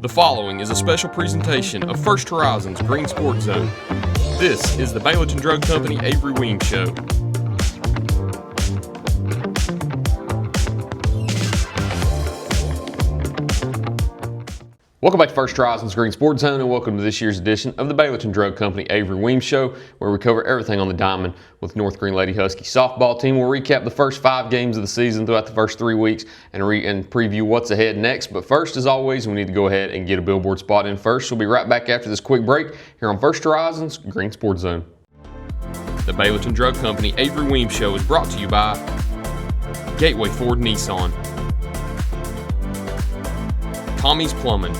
The following is a special presentation of First Horizons Green Sports Zone. This is the Baileyton Drug Company Avery Weems Show. Welcome back to First Horizons Green Sports Zone, and welcome to this year's edition of the Baileyton Drug Company Avery Weems Show, where we cover everything on the diamond with North Greene Lady Husky softball team. We'll recap the first 5 games of the season throughout the first 3 weeks and preview what's ahead next. But first, as always, we need to go ahead and get a billboard spot in first. We'll be right back after this quick break here on First Horizons Green Sports Zone. The Baileyton Drug Company Avery Weems Show is brought to you by Gateway Ford Nissan, Tommy's Plumbing,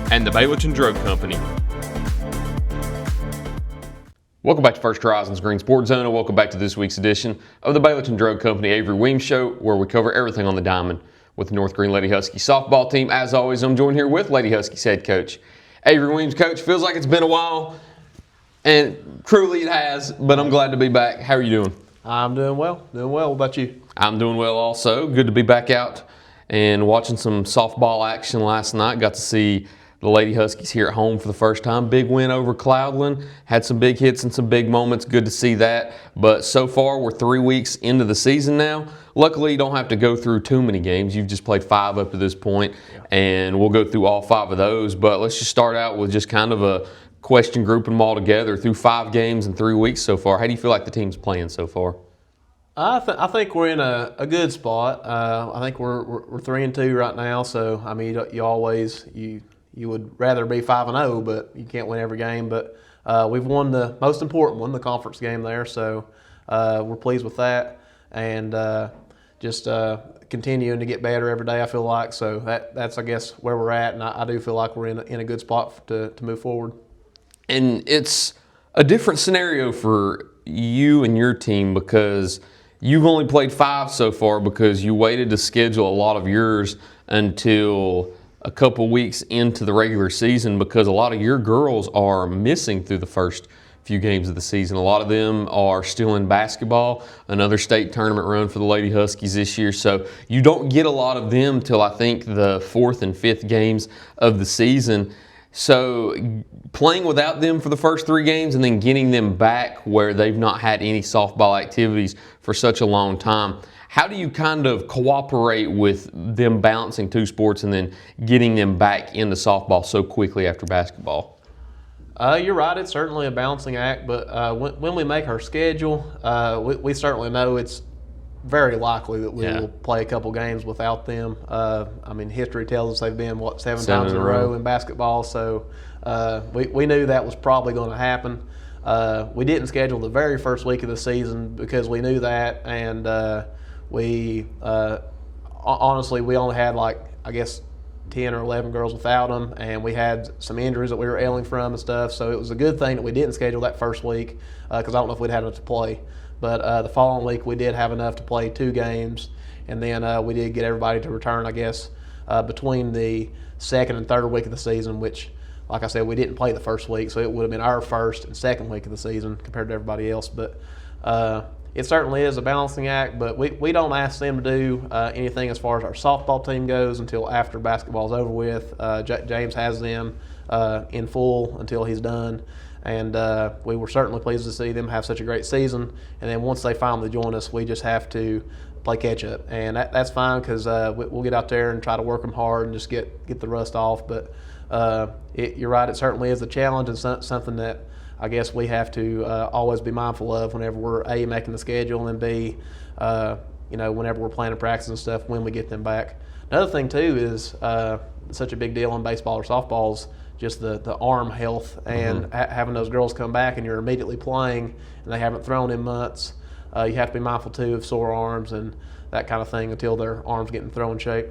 and the Baileyton Drug Company. Welcome back to First Horizons Green Sports Zone, and welcome back to this week's edition of the Baileyton Drug Company Avery Weems Show, where we cover everything on the diamond with the North Greene Lady Husky softball team. As always, I'm joined here with Lady Huskies head coach Avery Weems. Coach, feels like it's been a while, and truly it has, but I'm glad to be back. How are you doing? I'm doing well. What about you? I'm doing well also. Good to be back out and watching some softball action last night. Got to see the Lady Huskies here at home for the first time. Big win over Cloudland. Had some big hits and some big moments. Good to see that. But so far, we're 3 weeks into the season now. Luckily, you don't have to go through too many games. You've just played 5 up to this point, and we'll go through all 5 of those. But let's just start out with just kind of a question grouping them all together through 5 games in 3 weeks so far. How do you feel like the team's playing so far? I think we're in a good spot. I think we're 3-2 right now. So I mean, you would rather be 5-0, but you can't win every game. But we've won the most important one, the conference game there. So we're pleased with that, and just continuing to get better every day, I feel like. So that's I guess where we're at, and I do feel like we're in a good spot to move forward. And it's a different scenario for you and your team because you've only played 5 so far because you waited to schedule a lot of yours until a couple weeks into the regular season because a lot of your girls are missing through the first few games of the season. A lot of them are still in basketball, another state tournament run for the Lady Huskies this year. So you don't get a lot of them till I think the 4th and 5th games of the season. So playing without them for the first 3 games and then getting them back where they've not had any softball activities for such a long time, how do you kind of cooperate with them balancing 2 sports and then getting them back into softball so quickly after basketball? You're right. It's certainly a balancing act, but when we make our schedule, we certainly know it's very likely that we will play a couple games without them. I mean, history tells us they've been, 7 times in a row in basketball, so we knew that was probably going to happen. We didn't schedule the very first week of the season because we knew that, and honestly, we only had I guess 10 or 11 girls without them, and we had some injuries that we were ailing from and stuff, so it was a good thing that we didn't schedule that first week because I don't know if we'd had enough to play. But the following week we did have enough to play 2 games, and then we did get everybody to return, I guess, between the 2nd and 3rd week of the season, which, like I said, we didn't play the first week, so it would have been our 1st and 2nd week of the season compared to everybody else. But it certainly is a balancing act, but we don't ask them to do anything as far as our softball team goes until after basketball's over with. James has them in full until he's done. And we were certainly pleased to see them have such a great season. And then once they finally join us, we just have to play catch-up. And that's fine because we'll get out there and try to work them hard and just get the rust off. But you're right, it certainly is a challenge and something that I guess we have to always be mindful of whenever we're A, making the schedule, and B, whenever we're planning practice and stuff when we get them back. Another thing, too, is such a big deal in baseball or softballs, just the arm health and having those girls come back and you're immediately playing and they haven't thrown in months. You have to be mindful, too, of sore arms and that kind of thing until their arms get in throwing shape.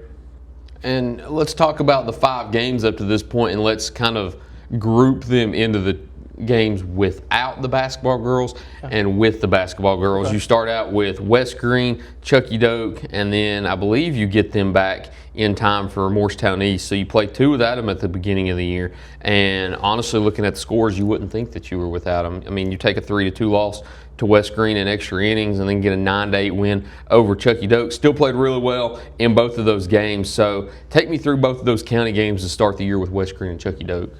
And let's talk about the 5 games up to this point, and let's kind of group them into games without the basketball girls and with the basketball girls. You start out with West Greene, Chucky Doak, and then I believe you get them back in time for Morristown East. So you play 2 without them at the beginning of the year. And honestly, looking at the scores, you wouldn't think that you were without them. I mean, you take a 3-2 loss to West Greene in extra innings and then get a 9-8 win over Chucky Doak. Still played really well in both of those games. So take me through both of those county games to start the year with West Greene and Chucky Doak.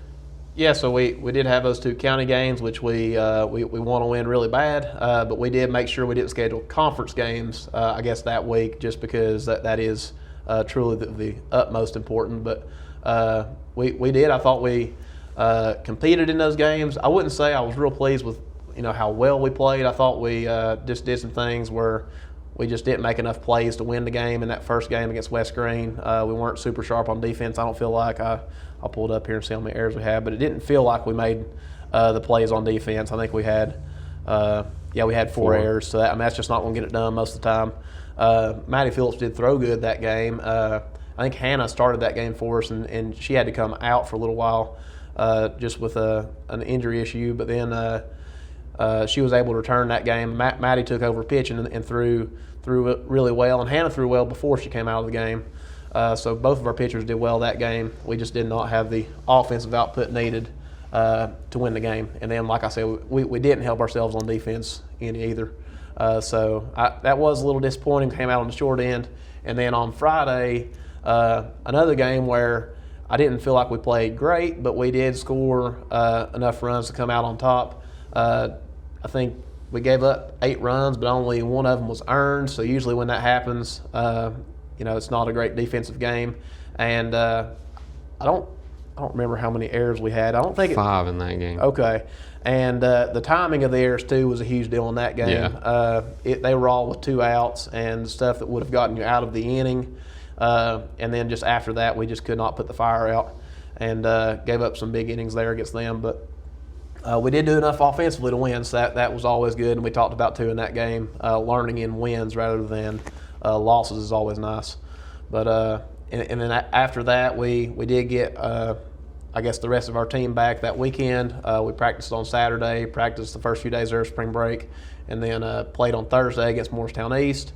Yeah, so we did have those 2 county games, which we want to win really bad, but we did make sure we didn't schedule conference games, I guess, that week, just because that is truly the utmost important. But we did. I thought we competed in those games. I wouldn't say I was real pleased with how well we played. I thought we just did some things where we just didn't make enough plays to win the game in that first game against West Greene. We weren't super sharp on defense. I don't feel like I'll pull it up here and see how many errors we had, but it didn't feel like we made the plays on defense. I think we had, we had 4 errors. So that's just not going to get it done most of the time. Maddie Phillips did throw good that game. I think Hannah started that game for us, and she had to come out for a little while just with an injury issue. But then she was able to return that game. Maddie took over pitching and threw really well, and Hannah threw well before she came out of the game. So both of our pitchers did well that game. We just did not have the offensive output needed to win the game. And then, like I said, we didn't help ourselves on defense any either. So that was a little disappointing. Came out on the short end. And then on Friday, another game where I didn't feel like we played great, but we did score enough runs to come out on top. I think we gave up 8 runs, but only 1 of them was earned. So usually when that happens, it's not a great defensive game. And I don't remember how many errors we had. I don't think 5 in that game. Okay. And the timing of the errors too was a huge deal in that game. Yeah. They were all with 2 outs and stuff that would have gotten you out of the inning. And then just after that, we just could not put the fire out and gave up some big innings there against them. But we did do enough offensively to win, so that was always good. And we talked about too in that game, learning in wins rather than losses is always nice. But and then after that, we did get I guess the rest of our team back that weekend. We practiced on Saturday, practiced the first few days there of spring break, and then played on Thursday against Morristown East.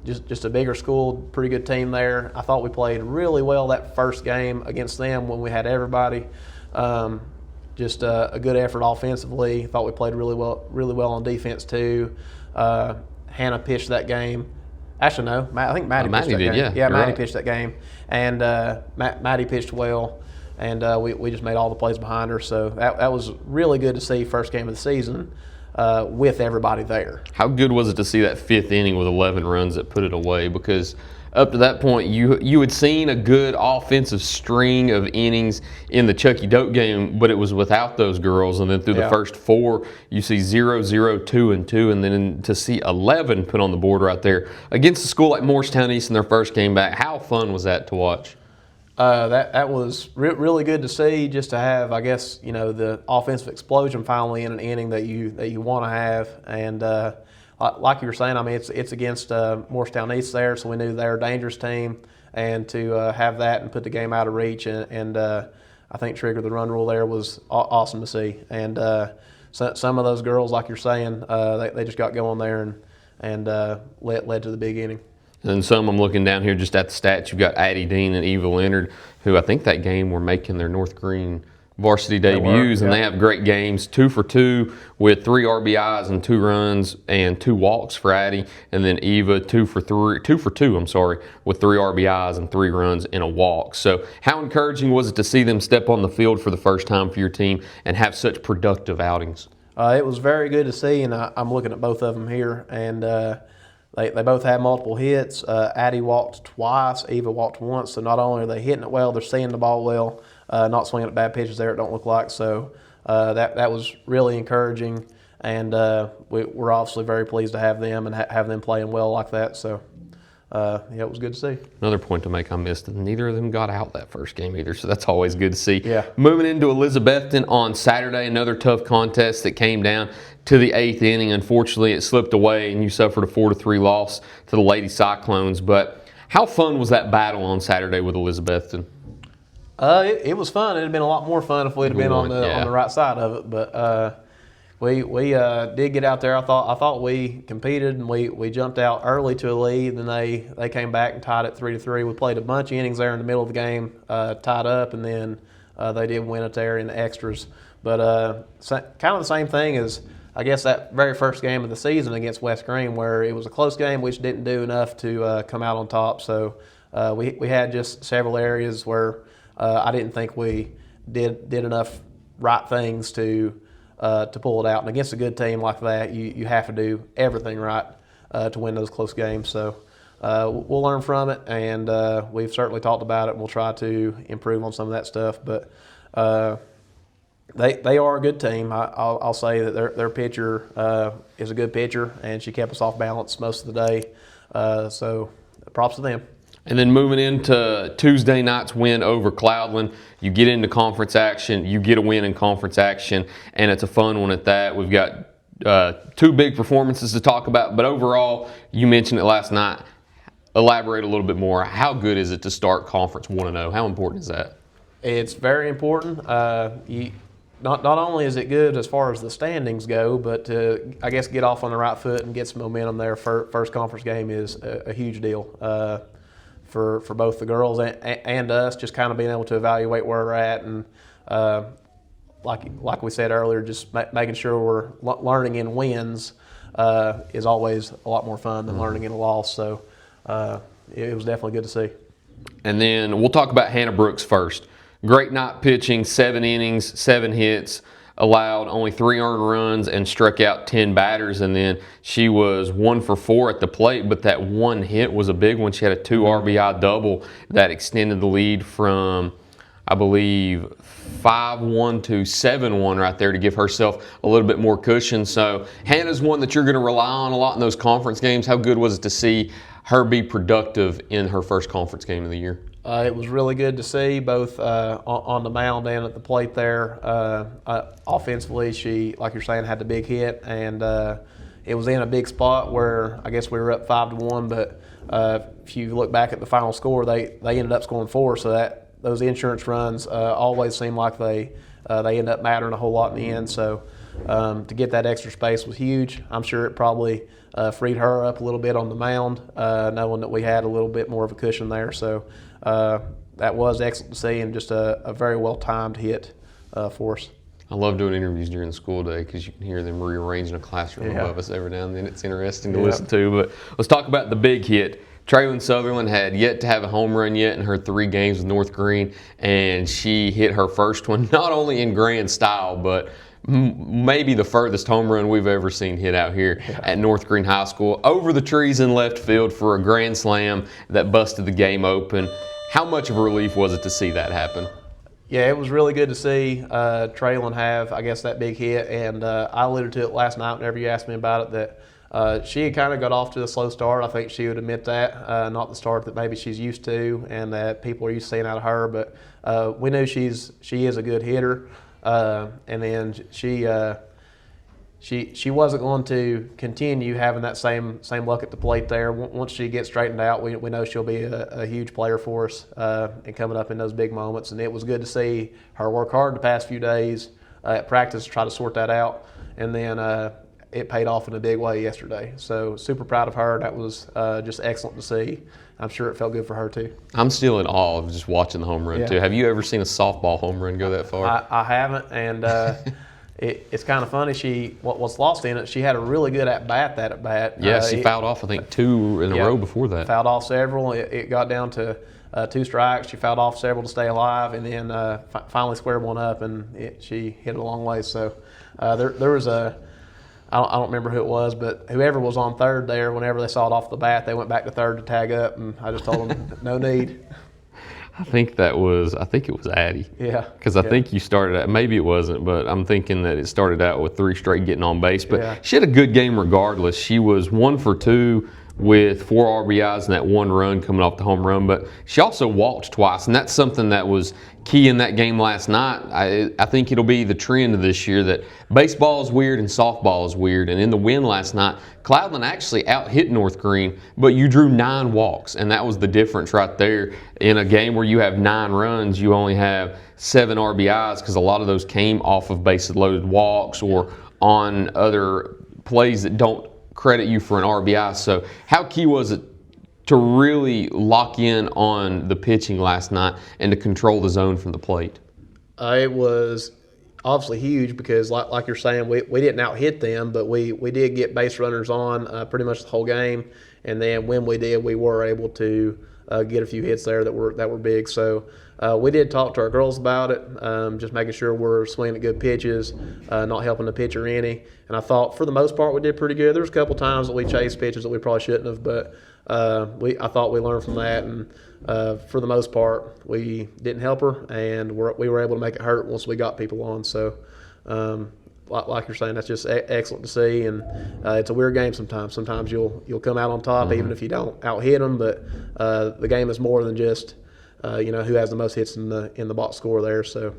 Just a bigger school, pretty good team there. I thought we played really well that first game against them when we had everybody. Just a good effort offensively. Thought we played really well on defense too. Hannah pitched that game. Actually, no. I think Maddie pitched that game. Yeah, Maddie pitched that game, and Maddie pitched well, and we just made all the plays behind her. So that was really good to see first game of the season with everybody there. How good was it to see that 5th inning with 11 runs that put it away? Because up to that point, you had seen a good offensive string of innings in the Chucky Doak game, but it was without those girls. And then through the first 4, you see 0, 0, 2, and 2, and then to see 11 put on the board right there against a school like Morristown East in their first game back. How fun was that to watch? That was really good to see, just to have, I guess, the offensive explosion finally in an inning that you want to have. And like you were saying, I mean, it's against Morristown East there, so we knew they're a dangerous team, and to have that and put the game out of reach and I think trigger the run rule there was awesome to see. And some of those girls, like you're saying, they just got going there and led to the big inning. And some I'm looking down here just at the stats. You've got Addie Dean and Eva Leonard, who I think that game were making their North Greene varsity debuts, and they have great games. 2 for 2 with 3 RBIs and 2 runs and 2 walks for Addie, and then Eva 2 for 2 with 3 RBIs and 3 runs and a walk. So how encouraging was it to see them step on the field for the first time for your team and have such productive outings? It was very good to see, and I'm looking at both of them here, and they both had multiple hits. Addie walked twice, Eva walked once, so not only are they hitting it well, they're seeing the ball well. Not swinging at bad pitches there, it don't look like. So that was really encouraging, and we're obviously very pleased to have them and have them playing well like that. So it was good to see. Another point to make I missed, neither of them got out that first game either, so that's always good to see. Yeah. Moving into Elizabethton on Saturday, another tough contest that came down to the 8th inning. Unfortunately, it slipped away, and you suffered a 4-3 loss to the Lady Cyclones. But how fun was that battle on Saturday with Elizabethton? It was fun. It'd have been a lot more fun if we'd have been on the right side of it. But we did get out there. I thought we competed and we jumped out early to a lead. And they came back and tied it 3-3. We played a bunch of innings there in the middle of the game, tied up, and then they did win it there in the extras. But kind of the same thing as I guess that very first game of the season against West Greene, where it was a close game. We just didn't do enough to come out on top. So we had just several areas where I didn't think we did enough right things to pull it out. And against a good team like that, you have to do everything right to win those close games. So we'll learn from it, and we've certainly talked about it, and we'll try to improve on some of that stuff. But they are a good team. I'll say that their pitcher is a good pitcher, and she kept us off balance most of the day. So props to them. And then moving into Tuesday night's win over Cloudland, you get into conference action, you get a win in conference action, and it's a fun one at that. We've got two big performances to talk about, but overall, you mentioned it last night. Elaborate a little bit more. How good is it to start conference 1-0? How important is that? It's very important. Not only is it good as far as the standings go, but to, I guess, get off on the right foot and get some momentum there. First conference game is a huge deal for both the girls and us, just kind of being able to evaluate where we're at. And like we said earlier, just making sure we're learning in wins is always a lot more fun than learning in a loss. So it was definitely good to see. And then we'll talk about Hannah Brooks first. Great night pitching, 7 innings, 7 hits, allowed only 3 earned runs and struck out 10 batters. And then she was 1 for 4 at the plate, but that one hit was a big one. She had a 2 RBI double that extended the lead from, I believe, 5-1 to 7-1 right there to give herself a little bit more cushion. So Hannah's one that you're going to rely on a lot in those conference games. How good was it to see her be productive in her first conference game of the year? It was really good to see, both on the mound and at the plate there. Offensively, she, like you're saying, had the big hit, and it was in a big spot where I guess we were up 5-1. But if you look back at the final score, they ended up scoring 4. So that those insurance runs always seem like they end up mattering a whole lot in the end. So to get that extra space was huge. I'm sure it probably freed her up a little bit on the mound, knowing that we had a little bit more of a cushion there. So that was excellent to see, and just a very well-timed hit for us. I love doing interviews during the school day because you can hear them rearranging a classroom above us every now and then. It's interesting to listen to. But let's talk about the big hit. Traylon Sutherland had yet to have a home run yet in her 3 games with North Greene, and she hit her first one not only in grand style, but maybe the furthest home run we've ever seen hit out here at North Greene High School, over the trees in left field for a grand slam that busted the game open. How much of a relief was it to see that happen? Yeah, it was really good to see Traylon have, I guess, that big hit. And I alluded to it last night whenever you asked me about it, that she had kind of got off to a slow start. I think she would admit that, not the start that maybe she's used to and that people are used to seeing out of her. But we knew she is a good hitter. And then she wasn't going to continue having that same luck at the plate there. Once she gets straightened out, we know she'll be a huge player for us and coming up in those big moments. And it was good to see her work hard the past few days at practice to try to sort that out. And then it paid off in a big way yesterday. So super proud of her. That was just excellent to see. I'm sure it felt good for her too. I'm still in awe of just watching the home run too. Have you ever seen a softball home run go that far? I haven't, and it's kind of funny. What's lost in it, she had a really good at bat. Yeah, she fouled off I think 2 in a row before that. Fouled off several. It got down to 2 strikes. She fouled off several to stay alive, and then finally squared one up, and she hit it a long way. So there was I don't remember who it was, but whoever was on third there, whenever they saw it off the bat, they went back to third to tag up, and I just told them no need. I think it was Addie. Yeah. Because I think you started out, maybe it wasn't, but I'm thinking that it started out with 3 straight getting on base. But she had a good game regardless. She was 1 for 2 with 4 RBIs and that 1 run coming off the home run, but she also walked twice, and that's something that was key in that game last night. I think it'll be the trend of this year that baseball is weird and softball is weird, and in the win last night, Cloudland actually out-hit North Greene, but you drew 9 walks, and that was the difference right there. In a game where you have 9 runs, you only have 7 RBIs because a lot of those came off of bases-loaded walks or on other plays that don't credit you for an RBI. So how key was it to really lock in on the pitching last night and to control the zone from the plate? It was obviously huge because, like you're saying, we didn't out-hit them, but we did get base runners on pretty much the whole game. And then when we did, we were able to get a few hits there that were big. So we did talk to our girls about it, just making sure we're swinging at good pitches, not helping the pitcher any. And I thought for the most part we did pretty good. There was a couple times that we chased pitches that we probably shouldn't have, but I thought we learned from that. And for the most part, we didn't help her, and we were able to make it hurt once we got people on. So like you're saying, that's just excellent to see. And it's a weird game sometimes. Sometimes you'll come out on top even if you don't out-hit them, but the game is more than just who has the most hits in the box score there. So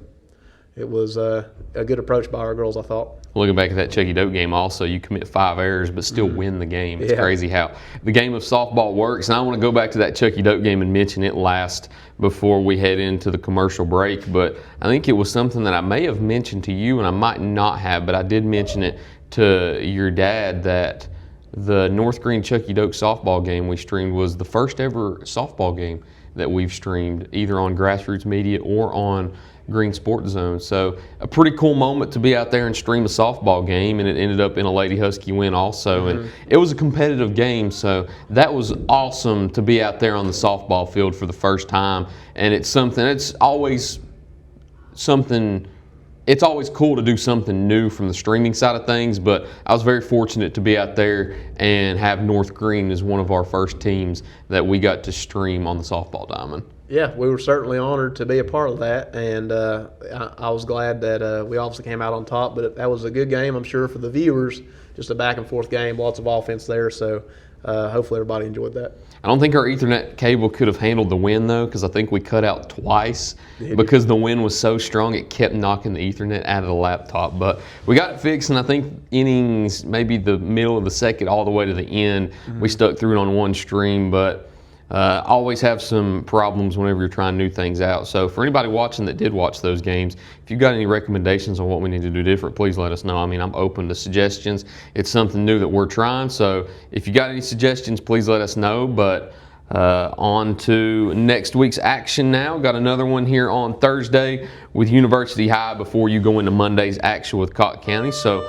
it was a good approach by our girls, I thought. Looking back at that Chucky Doak game also, you commit 5 errors but still win the game. It's crazy how the game of softball works. And I want to go back to that Chucky Doak game and mention it last before we head into the commercial break. But I think it was something that I may have mentioned to you and I might not have, but I did mention it to your dad that the North Greene Chucky Doak softball game we streamed was the first ever softball game that we've streamed, either on Grassroots Media or on Green Sports Zone. So a pretty cool moment to be out there and stream a softball game, and it ended up in a Lady Husky win also. And it was a competitive game, so that was awesome to be out there on the softball field for the first time. And it's always cool to do something new from the streaming side of things, but I was very fortunate to be out there and have North Greene as one of our first teams that we got to stream on the softball diamond. Yeah, we were certainly honored to be a part of that, and I was glad that we obviously came out on top, but that was a good game, I'm sure, for the viewers, just a back-and-forth game, lots of offense there, so hopefully everybody enjoyed that. I don't think our Ethernet cable could have handled the wind, though, because I think we cut out twice because the wind was so strong it kept knocking the Ethernet out of the laptop. But we got it fixed, and I think innings, maybe the middle of the second all the way to the end, we stuck through it on one stream, but always have some problems whenever you're trying new things out. So for anybody watching that did watch those games, if you've got any recommendations on what we need to do different, please let us know. I mean, I'm open to suggestions. It's something new that we're trying, so if you got any suggestions, please let us know. But on to next week's action now. Got another one here on Thursday with University High before you go into Monday's action with Cotton County. So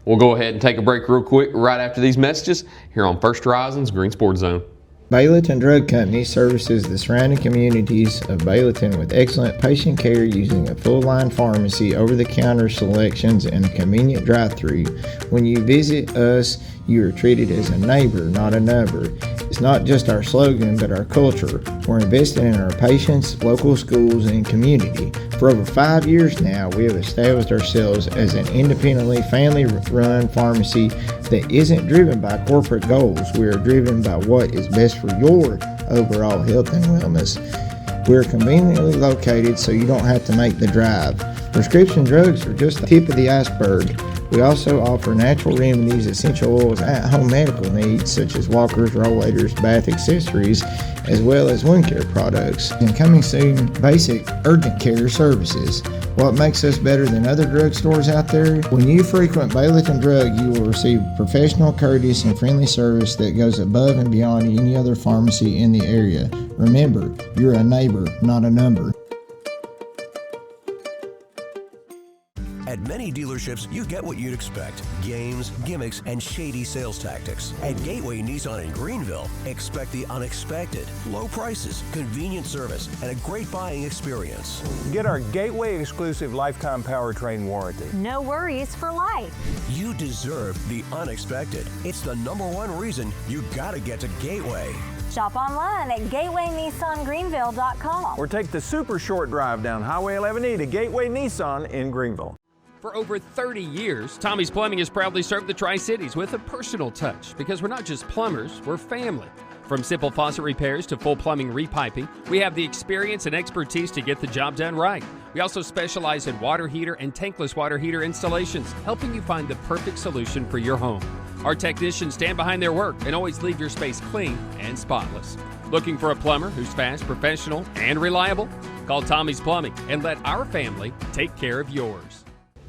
we'll go ahead and take a break real quick right after these messages here on First Horizons Green Sports Zone. Baileyton Drug Company services the surrounding communities of Baileyton with excellent patient care using a full-line pharmacy, over-the-counter selections, and a convenient drive-thru. When you visit us, you are treated as a neighbor, not a number. It's not just our slogan, but our culture. We're investing in our patients, local schools, and community. For over 5 years now, we have established ourselves as an independently family-run pharmacy that isn't driven by corporate goals. We are driven by what is best for your overall health and wellness. We're conveniently located so you don't have to make the drive. Prescription drugs are just the tip of the iceberg. We also offer natural remedies, essential oils, at-home medical needs such as walkers, rollators, bath accessories, as well as wound care products. And coming soon, basic urgent care services. What makes us better than other drugstores out there? When you frequent Baileyton Drug, you will receive professional, courteous, and friendly service that goes above and beyond any other pharmacy in the area. Remember, you're a neighbor, not a number. At many dealerships, you get what you'd expect. Games, gimmicks, and shady sales tactics. At Gateway Nissan in Greenville, expect the unexpected. Low prices, convenient service, and a great buying experience. Get our Gateway exclusive lifetime powertrain warranty. No worries for life. You deserve the unexpected. It's the #1 reason you gotta get to Gateway. Shop online at GatewayNissanGreenville.com. Or take the super short drive down Highway 11E to Gateway Nissan in Greenville. For over 30 years, Tommy's Plumbing has proudly served the Tri-Cities with a personal touch because we're not just plumbers, we're family. From simple faucet repairs to full plumbing repiping, we have the experience and expertise to get the job done right. We also specialize in water heater and tankless water heater installations, helping you find the perfect solution for your home. Our technicians stand behind their work and always leave your space clean and spotless. Looking for a plumber who's fast, professional, and reliable? Call Tommy's Plumbing and let our family take care of yours.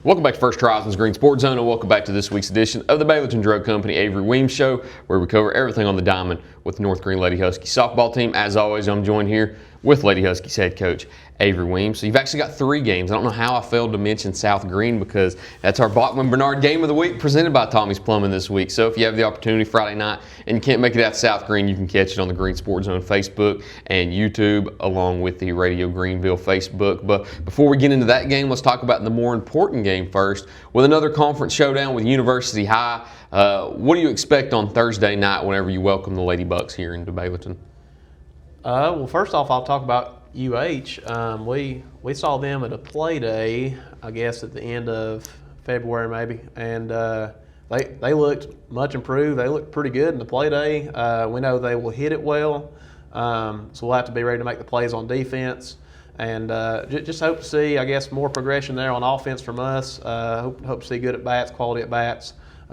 Welcome back to First Horizons Green Sports Zone, and welcome back to this week's edition of the Baileyton Drug Company Avery Weems Show, where we cover everything on the diamond with the North Greene Lady Husky softball team. As always, I'm joined here with Lady Huskies head coach Avery Weems. So you've actually got 3 games. I don't know how I failed to mention South Greene because that's our Bachman-Bernard game of the week presented by Tommy's Plumbing this week. So if you have the opportunity Friday night and you can't make it out to South Greene, you can catch it on the Green Sports Zone Facebook and YouTube along with the Radio Greenville Facebook. But before we get into that game, let's talk about the more important game first with another conference showdown with University High. What do you expect on Thursday night whenever you welcome the Lady Bucks here into Baileyton? Well, first off, I'll talk about UH. We saw them at a play day, I guess at the end of February maybe, and they looked much improved. They looked pretty good in the play day. We know they will hit it well, so we'll have to be ready to make the plays on defense. And just hope to see, I guess, more progression there on offense from us. Hope to see good at bats, quality at bats,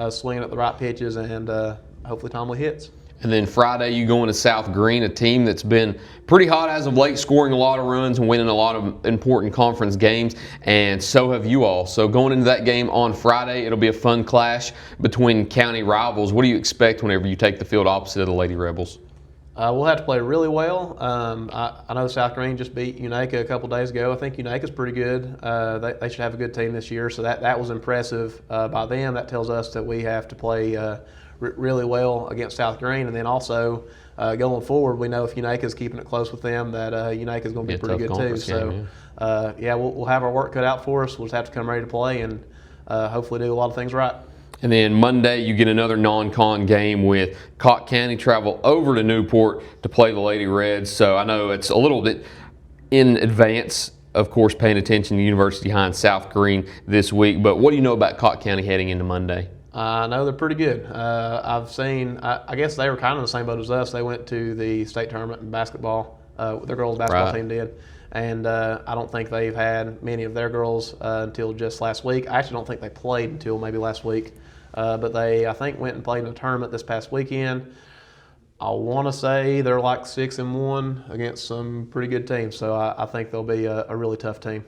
swinging at the right pitches, and hopefully timely hits. And then Friday, you go into South Greene, a team that's been pretty hot as of late, scoring a lot of runs and winning a lot of important conference games, and so have you all. So going into that game on Friday, it'll be a fun clash between county rivals. What do you expect whenever you take the field opposite of the Lady Rebels? We'll have to play really well. I know South Greene just beat Unaka a couple days ago. I think Unaka's pretty good. They should have a good team this year, so that was impressive by them. That tells us that we have to play really well against South Greene, and then also going forward, we know if Unaka's keeping it close with them, that Unaka's going to be pretty good too. So, we'll have our work cut out for us. We'll just have to come ready to play and hopefully do a lot of things right. And then Monday, you get another non-con game with Cott County travel over to Newport to play the Lady Reds. So I know it's a little bit in advance, of course, paying attention to University High and South Greene this week. But what do you know about Cott County heading into Monday? I know they're pretty good. I've seen, I guess they were kind of in the same boat as us. They went to the state tournament in basketball. Their girls' basketball team did. And I don't think they've had many of their girls until just last week. I actually don't think they played until maybe last week. But they, I think, went and played in a tournament this past weekend. I want to say they're like 6-1 against some pretty good teams. So I think they'll be a really tough team.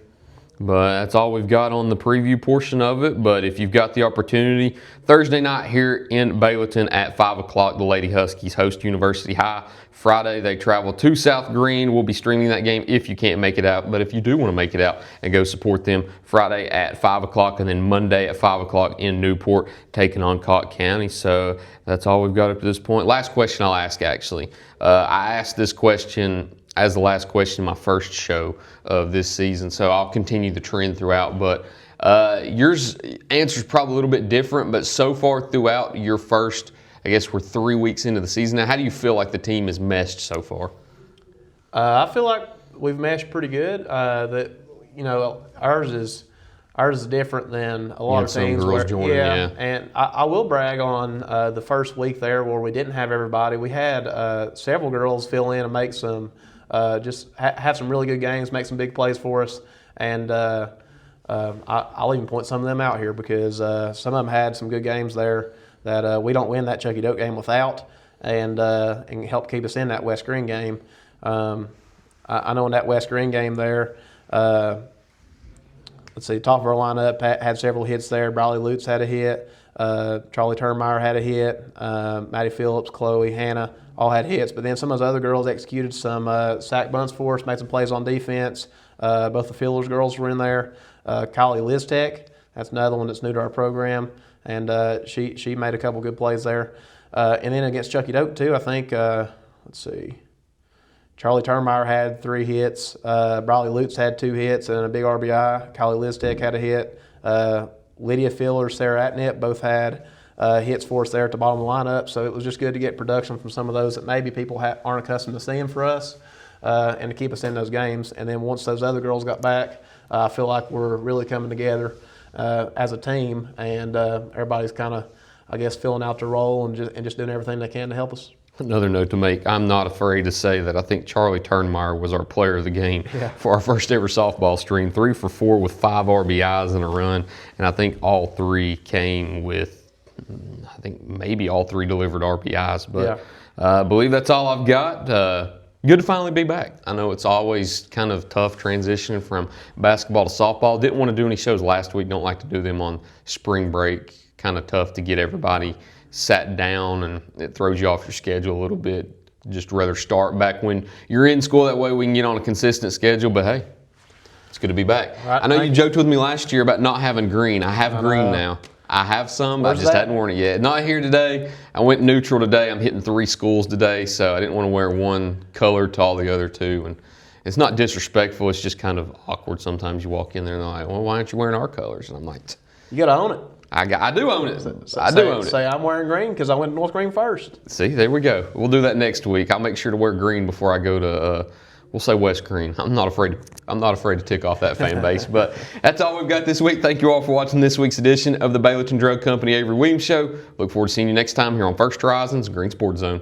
But that's all we've got on the preview portion of it. But if you've got the opportunity, Thursday night here in Baileyton at 5 o'clock, the Lady Huskies host University High. Friday, they travel to South Greene. We'll be streaming that game if you can't make it out. But if you do want to make it out and go support them, Friday at 5 o'clock and then Monday at 5 o'clock in Newport, taking on Cott County. So that's all we've got up to this point. Last question I'll ask, actually. I asked this question as the last question in my first show of this season, so I'll continue the trend throughout. But yours answer is probably a little bit different, but so far throughout your first, I guess we're 3 weeks into the season now, how do you feel like the team is meshed so far? I feel like we've meshed pretty good. That, you know, ours is different than a lot of teams. And I will brag on the first week there where we didn't have everybody. We had several girls fill in and make some have some really good games, make some big plays for us, and I'll even point some of them out here because some of them had some good games there that we don't win that Chucky Doak game without, and help keep us in that West Greene game. I know in that West Greene game there, let's see, top of our lineup had several hits there. Briley Lutz had a hit. Charlie Turnmeyer had a hit. Maddie Phillips, Chloe, Hannah all had hits. But then some of those other girls executed some sack bunts for us, made some plays on defense. Both the fielders girls were in there. Kylie Liztek, that's another one that's new to our program, and she made a couple good plays there. And then against Chucky Doak too, I think, let's see, Charlie Turnmeyer had 3 hits. Briley Lutz had 2 hits and a big RBI. Kylie Liztek had a hit. Lydia Filler, Sarah Atnett both had hits for us there at the bottom of the lineup. So it was just good to get production from some of those that maybe people aren't accustomed to seeing for us, and to keep us in those games. And then once those other girls got back, I feel like we're really coming together. as a team, and everybody's kind of, I guess, filling out their role and just doing everything they can to help us. Another note to make, I'm not afraid to say that I think Charlie Turnmeyer was our player of the game for our first ever softball stream. 3 for 4 with 5 RBIs and a run, and I think all 3 came with, I think maybe all 3 delivered RBIs, but I believe that's all I've got. Good to finally be back. I know it's always kind of tough transitioning from basketball to softball. Didn't want to do any shows last week. Don't like to do them on spring break. Kind of tough to get everybody sat down, and it throws you off your schedule a little bit. Just rather start back when you're in school. That way we can get on a consistent schedule. But hey, it's good to be back. Right, I know you joked with me last year about not having green. I have green now. I have some, but I just hadn't worn it yet. Not here today. I went neutral today. I'm hitting 3 schools today, so I didn't want to wear one color to all the other 2. And it's not disrespectful. It's just kind of awkward. Sometimes you walk in there and they're like, well, why aren't you wearing our colors? And I'm like, you got to own it. I do own it. I do own it. Say I'm wearing green because I went to North Greene first. See, there we go. We'll do that next week. I'll make sure to wear green before I go to, we'll say West Greene. I'm not afraid to tick off that fan base. But that's all we've got this week. Thank you all for watching this week's edition of the Baileyton Drug Company Avery Weems Show. Look forward to seeing you next time here on First Horizons Green Sports Zone.